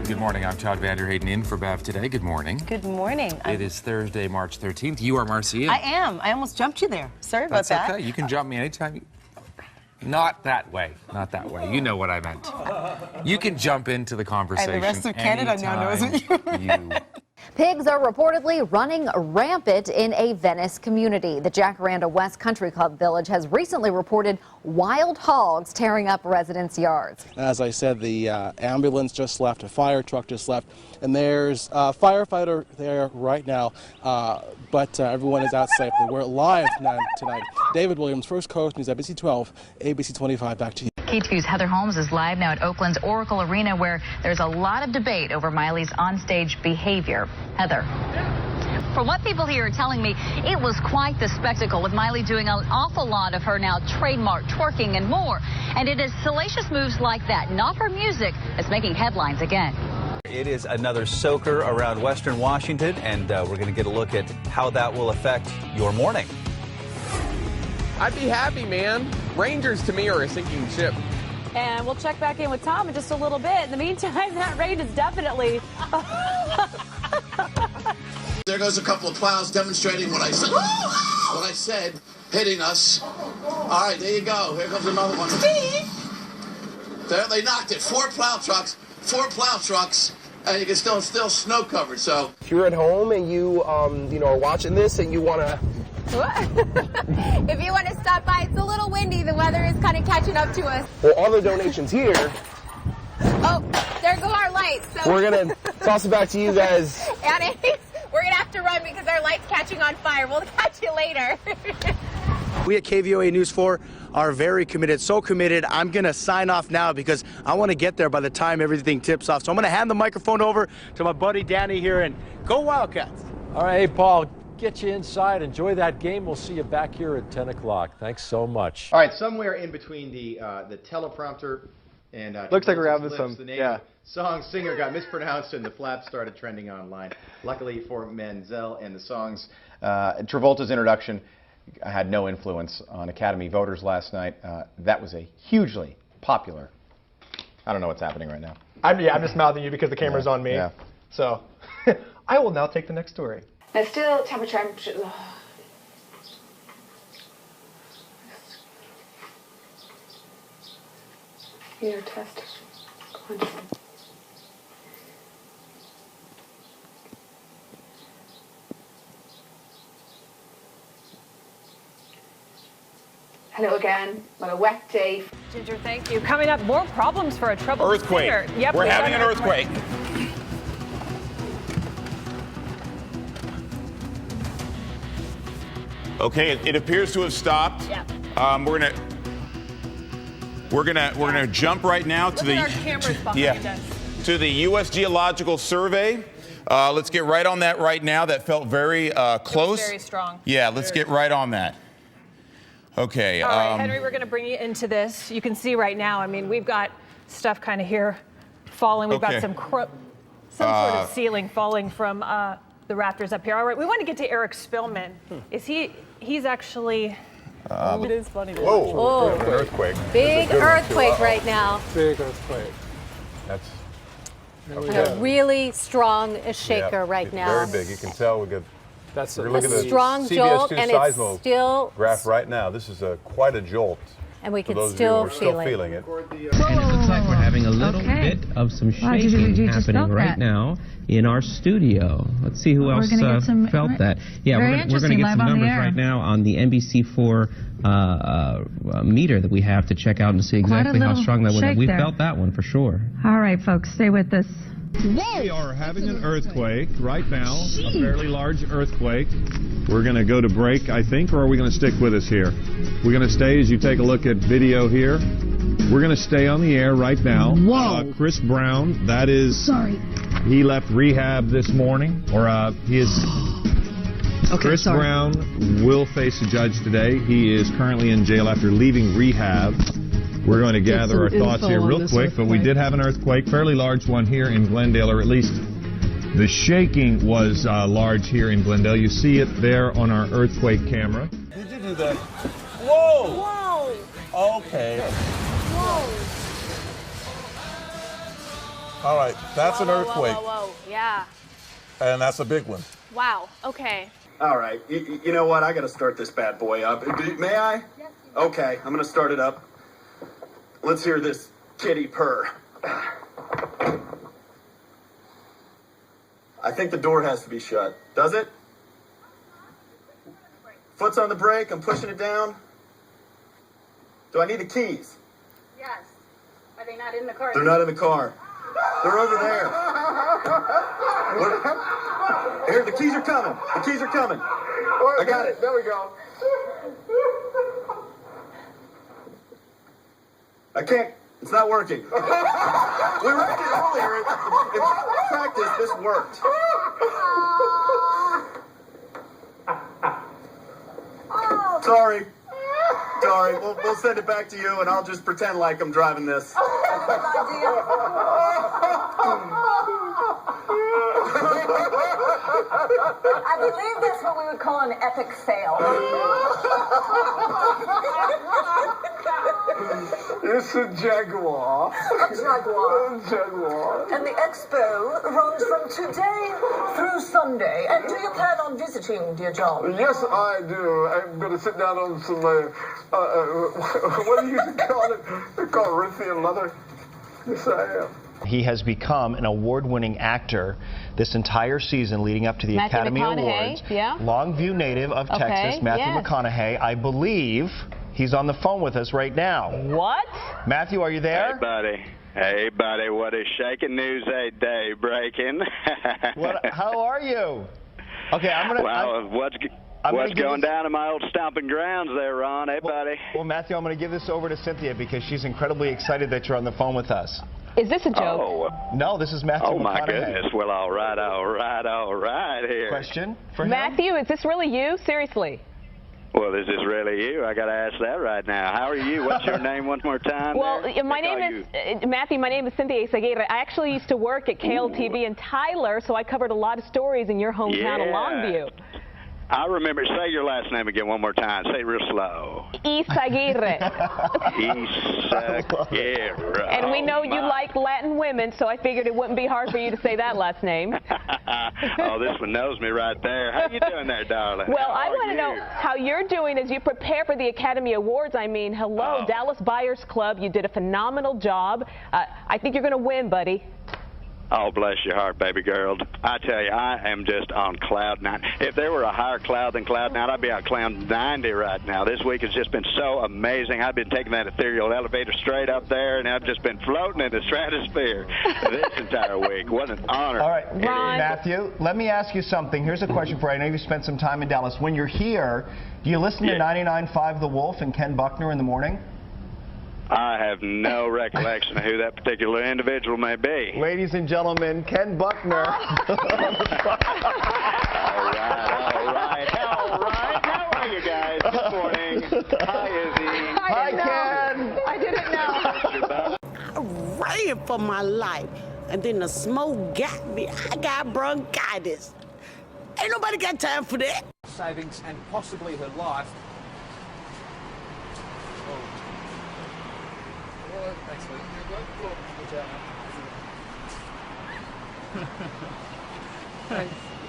And good morning. I'm Todd Vanderhayden in for Bev today. Good morning. Good morning. It is Thursday, March 13th. You are Marcia. I am. I almost jumped you there. Sorry about that. That's okay. You can jump me anytime. Not that way. Not that way. You know what I meant. You can jump into the conversation. And the rest of Canada now knows what you Pigs are reportedly running rampant in a Venice community. The Jacaranda West Country Club Village has recently reported wild hogs tearing up residents' yards. As I said, the ambulance just left, a fire truck just left, and there's a firefighter there right now, but everyone is out safely. We're live tonight. David Williams, First Coast News, ABC 12, ABC 25, back to you. KTVU's Heather Holmes is live now at Oakland's Oracle Arena, where there's a lot of debate over Miley's onstage behavior. Heather. From what people here are telling me, it was quite the spectacle, with Miley doing an awful lot of her now trademark twerking and more. And it is salacious moves like that, not her music, that's making headlines again. It is another soaker around Western Washington, and we're going to get a look at how that will affect your morning. I'd be happy, man. Rangers to me are a sinking ship. And we'll check back in with Tom in just a little bit. In the meantime, that rain is definitely... There goes a couple of plows demonstrating what I said. What I said, hitting us. All right, there you go. Here comes another one. There, they knocked it. Four plow trucks, and you can still snow covered. So If you're at home and you are watching this and you want to... If you want to stop by, it's a little windy. The weather is kind of catching up to us. Well, all the donations here. Oh, there go our lights. So We're going to toss it back to you guys. And we're going to have to run because our light's catching on fire. We'll catch you later. We at KVOA News 4 are very committed, so committed. I'm going to sign off now because I want to get there by the time everything tips off. So I'm going to hand the microphone over to my buddy Danny here, and go Wildcats. All right, hey, Paul. Get you inside. Enjoy that game. We'll see you back here at 10 o'clock. Thanks so much. All right, somewhere in between the teleprompter and looks like we're having some, song singer got mispronounced and the flaps started trending online. Luckily for Menzel and the songs, Travolta's introduction had no influence on Academy voters last night. That was a hugely popular. I don't know what's happening right now. I'm just mouthing you because the camera's on me. Yeah. So I will now take the next story. Now still temperature. Your test. Go on. Hello again. What a wet day. Ginger, thank you. Coming up, more problems for a troubled Earthquake. singer. Yep, We're having an earthquake. Okay, it appears to have stopped. Yeah. We're gonna jump right now to to the U.S. Geological Survey. Let's get right on that right now. That felt very close. Very strong. Yeah, let's get right on that. Okay. All right, Henry, we're going to bring you into this. You can see right now. I mean, we've got stuff kind of here falling. We've got some sort of ceiling falling from the rafters up here. All right, we want to get to Eric Spillman. He's actually. It is funny to watch. Oh, an earthquake. Big earthquake right now. Big earthquake. That's A really strong shaker right now. Very big. You can tell we got. That's a strong jolt, and it's still graph right now. This is quite a jolt. And we can those still of you who are feel it. it. And it looks like we're having a little bit of some shaking happening right now in our studio. Let's see who else felt that. Yeah, we're going to get some numbers right now on the NBC4 meter that we have to check out and see exactly how strong that was. We felt that one for sure. All right, folks, stay with us. We are having an earthquake right now, a fairly large earthquake. We're going to go to break, I think, or are we going to stick with us here? We're going to stay as you take a look at video here. We're going to stay on the air right now. Whoa. Chris Brown, that is... Sorry. He left rehab this morning, or he is... Chris Brown will face a judge today. He is currently in jail after leaving rehab. We're going to gather our thoughts here real quick, but we did have an earthquake, fairly large one here in Glendale, or at least the shaking was large here in Glendale. You see it there on our earthquake camera. Did you do that? Whoa! Whoa! Okay. Whoa! All right, that's an earthquake. Whoa. Yeah. And that's a big one. Wow. Okay. All right, you know what? I got to start this bad boy up. May I? Yes. Okay, I'm going to start it up. Let's hear this kitty purr. I think the door has to be shut. Does it? Foot's on the brake. I'm pushing it down. Do I need the keys? Yes. Are they not in the car? They're not in the car. They're over there. Here, the keys are coming. The keys are coming. I got it. There we go. I can't. It's not working. We wrecked it earlier. In practice, this worked. Sorry. Sorry. We'll send it back to you, and I'll just pretend like I'm driving this. I believe that's what we would call an epic fail. It's a Jaguar. A Jaguar. A Jaguar. And the expo runs from today through Sunday. And do you plan on visiting, dear John? Yes, I do. I'm going to sit down on some, what do you call it? They're called Rithian leather. Yes, I am. He has become an award-winning actor this entire season leading up to the Matthew Academy McConaughey, Awards. yeah. Longview native of Texas, Matthew yes. McConaughey. I believe he's on the phone with us right now. What? Matthew, are you there? Hey, buddy. Hey, buddy. What is shaking news day breaking? How are you? Okay, I'm going to... Well, what's going down in my old stomping grounds there, Ron? Hey, buddy. Well, Matthew, I'm going to give this over to Cynthia because she's incredibly excited that you're on the phone with us. Is this a joke? Oh. No, this is Matthew Oh, my McConaughey. goodness. Well, all right here. Question for him? Matthew, is this really you? Seriously? Well, is this really you? I got to ask that right now. How are you? What's your name one more time? Well, there? my name is, Matthew, my name is Cynthia Izaguirre. I actually used to work at KLTV in Tyler, so I covered a lot of stories in your hometown of Longview. I remember. Say your last name again one more time. Say it real slow. Izaguirre. Izaguirre. And we know you like Latin women, so I figured it wouldn't be hard for you to say that last name. Oh, this one knows me right there. How you doing there, darling? Well, I want to know how you're doing as you prepare for the Academy Awards. I mean, hello, Dallas Buyers Club. You did a phenomenal job. I think you're going to win, buddy. Oh, bless your heart, baby girl. I tell you, I am just on cloud 9. If there were a higher cloud than cloud 9, I'd be on cloud 90 right now. This week has just been so amazing. I've been taking that ethereal elevator straight up there, and I've just been floating in the stratosphere this entire week. What an honor. All right, Matthew, let me ask you something. Here's a question for you. I know you spent some time in Dallas. When you're here, do you listen to 99.5 The Wolf and Ken Buckner in the morning? I have no recollection of who that particular individual may be. Ladies and gentlemen, Ken Buckner. All right. How are you guys? Good morning. Hi, Izzy. Hi, Ken. I didn't know. I ran for my life, and then the smoke got me. I got bronchitis. Ain't nobody got time for that. Savings and possibly her life.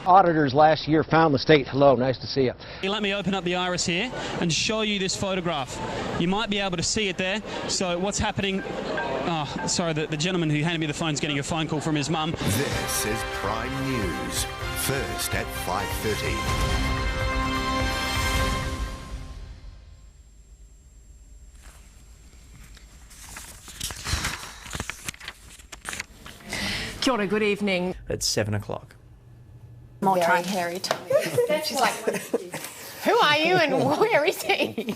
Auditors last year found the state. Hello, nice to see you. Let me open up the iris here and show you this photograph. You might be able to see it there. So what's happening? Oh, sorry, the gentleman who handed me the phone is getting a phone call from his mum. This is Prime News, first at 5:30. Kia ora, good evening. It's 7 o'clock. More time, Harry. She's like, who are you and where is he?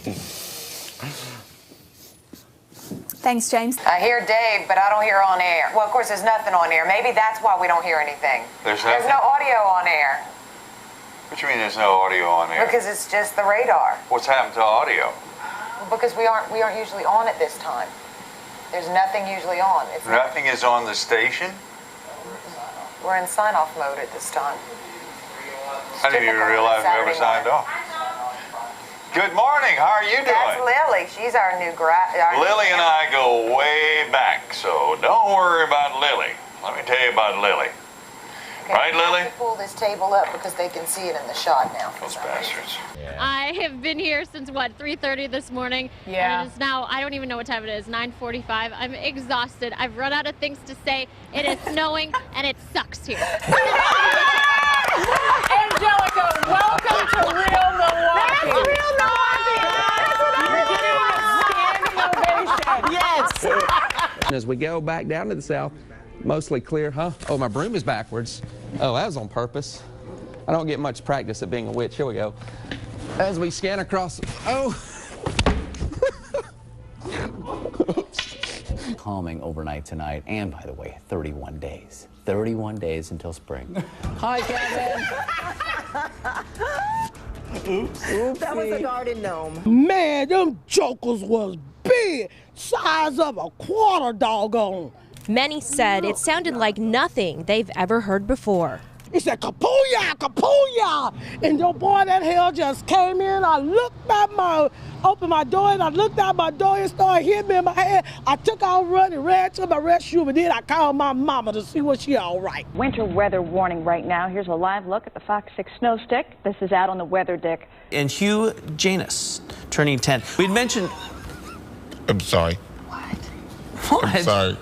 Thanks, James. I hear Dave, but I don't hear on air. Well, of course, there's nothing on air. Maybe that's why we don't hear anything. There's no audio on air. What do you mean there's no audio on air? Because it's just the radar. What's happened to audio? Because we aren't usually on at this time. There's nothing usually on. Nothing is on the station? We're in sign-off mode at this time. I didn't even realize we ever signed off. Good morning. How are you doing? That's Lily. She's our new grad. Lily and I go way back, so don't worry about Lily. Let me tell you about Lily. Okay, Right, I have Lily? to pull this table up because they can see it in the shot now. Those bastards. I have been here since, what, 3:30 this morning? Yeah. And it is now, I don't even know what time it is, 9:45. I'm exhausted. I've run out of things to say. It is snowing, and it sucks here. Angelica, welcome to Real Milwaukee. That's Real Milwaukee. Yes. As we go back down to the south, mostly clear, huh? Oh, my broom is backwards. Oh, that was on purpose. I don't get much practice at being a witch. Here we go. As we scan across, oh. Calming overnight tonight, and by the way, 31 days. 31 days until spring. Hi, Kevin. Oops. That was a garden gnome. Man, them jokers was big, size of a quarter doggone. Many said it sounded like nothing they've ever heard before. He said, kapooyah, kapooyah. And your boy, that hell just came in. I opened my door, and I looked out my door and started hitting me in my head. I took off running, ran to my rescue, but then I called my mama to see was she all right. Winter weather warning right now. Here's a live look at the Fox 6 snow stick. This is out on the weather dick. And Hugh Janus, turning 10. We'd mentioned... I'm sorry. What? I'm sorry.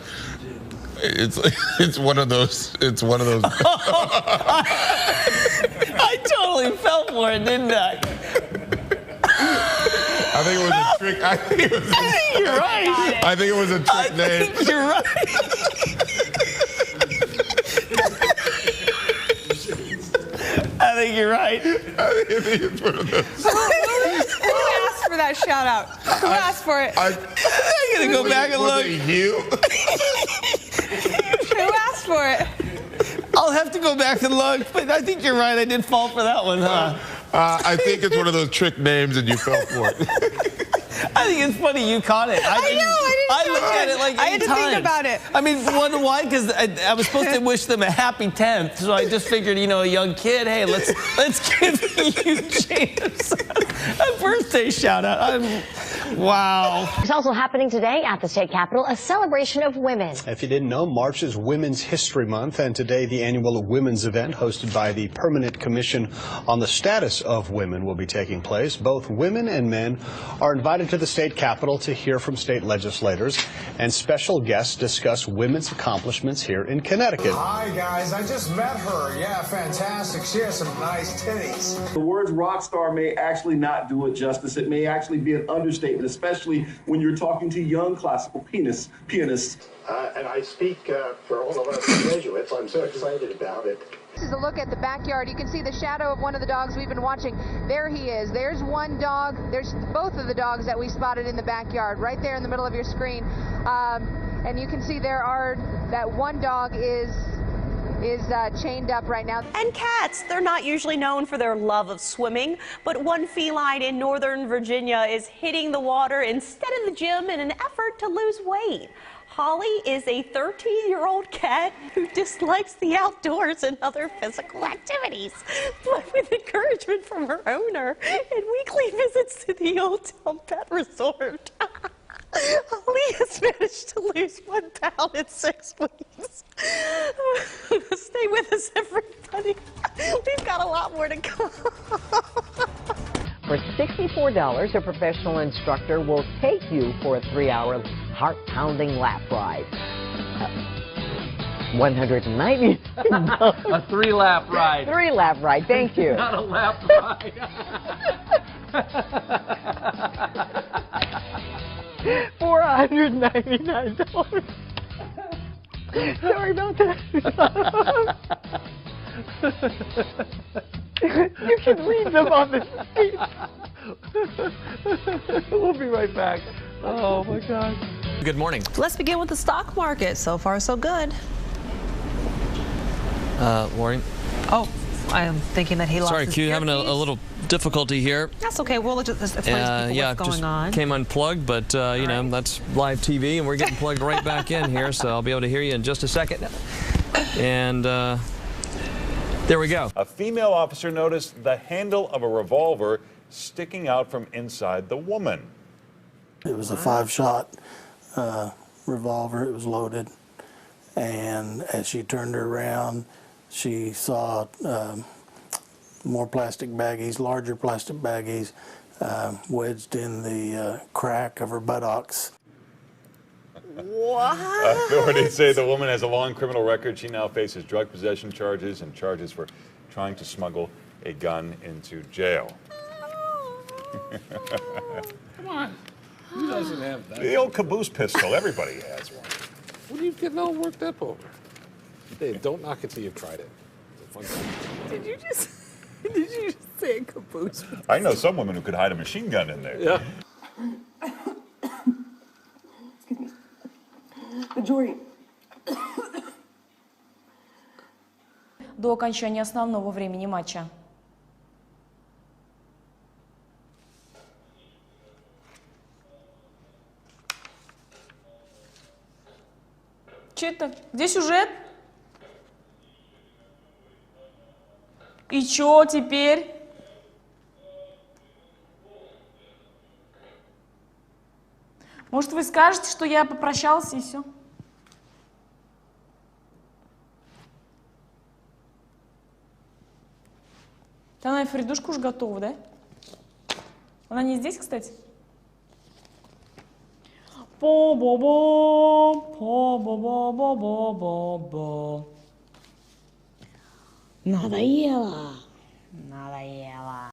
It's one of those. It's one of those. I totally fell for it, didn't I? I think it was a trick. I think you're right. I think it was a trick name. You're right. I think you're right. I think it's one of those. Who asked for that shout out? Who asked for it? I'm gonna go back and look. Was it you? Who asked for it? I'll have to go back and look, but I think you're right. I did fall for that one, huh? I think it's one of those trick names and you fell for it. I think it's funny you caught it. I looked at it like 8 times. I had to think about it. I mean, why? Because I was supposed to wish them a happy 10th, so I just figured, you know, a young kid, hey, let's give you James a birthday shout out. Wow. It's also happening today at the state capitol, a celebration of women. If you didn't know, March is Women's History Month, and today the annual women's event hosted by the Permanent Commission on the Status of Women will be taking place. Both women and men are invited to the state capitol to hear from state legislators, and special guests discuss women's accomplishments here in Connecticut. Hi, guys. I just met her. Yeah, fantastic. She has some nice titties. The words rock star may actually not do it justice. It may actually be an understatement, especially when you're talking to young classical pianists. And I speak for all of us graduates. I'm so excited about it. This is a look at the backyard. You can see the shadow of one of the dogs we've been watching. There he is. There's one dog. There's both of the dogs that we spotted in the backyard, right there in the middle of your screen. And you can see that one dog is chained up right now. And cats, they're not usually known for their love of swimming, but one feline in Northern Virginia is hitting the water instead of the gym in an effort to lose weight. Holly is a 13-year-old cat who dislikes the outdoors and other physical activities, but with encouragement from her owner and weekly visits to the Old Town Pet Resort. Holly has managed to lose 1 pound in 6 weeks. Stay with us, everybody. We've got a lot more to come. For $64, a professional instructor will take you for a 3-hour heart-pounding lap ride. $190. A 3-lap ride. 3-lap ride, thank you. Not a lap ride. $499. Sorry about that. You can read them on the street. We'll be right back. Oh, my God. Good morning. Let's begin with the stock market. So far, so good. Lauren? Oh, I am thinking that he lost Sorry, his Q, having a little difficulty here. That's okay. We'll just explain to people what's going on. Came unplugged, but, you know, that's live TV, and we're getting plugged right back in here, so I'll be able to hear you in just a second. And there we go. A female officer noticed the handle of a revolver sticking out from inside the woman. It was a 5-shot revolver. It was loaded, and as she turned her around, she saw more plastic baggies, larger plastic baggies, wedged in the crack of her buttocks. What? Authorities say the woman has a long criminal record. She now faces drug possession charges and charges for trying to smuggle a gun into jail. Come on. Who doesn't have that? The old caboose pistol. Everybody has one. What are you getting all worked up over? Hey, don't knock it till you've tried it. Did you just say a caboose? I know some women who could hide a machine gun in there. Yeah. До окончания основного времени матча. Че это? Где сюжет? И чё теперь? Может, вы скажете, что я попрощался и все? Она и Фридушка уж готова, да? Она не здесь, кстати? По-бо-бо, по-бо-бо-бо-бо-бо. Надоело. Надоело.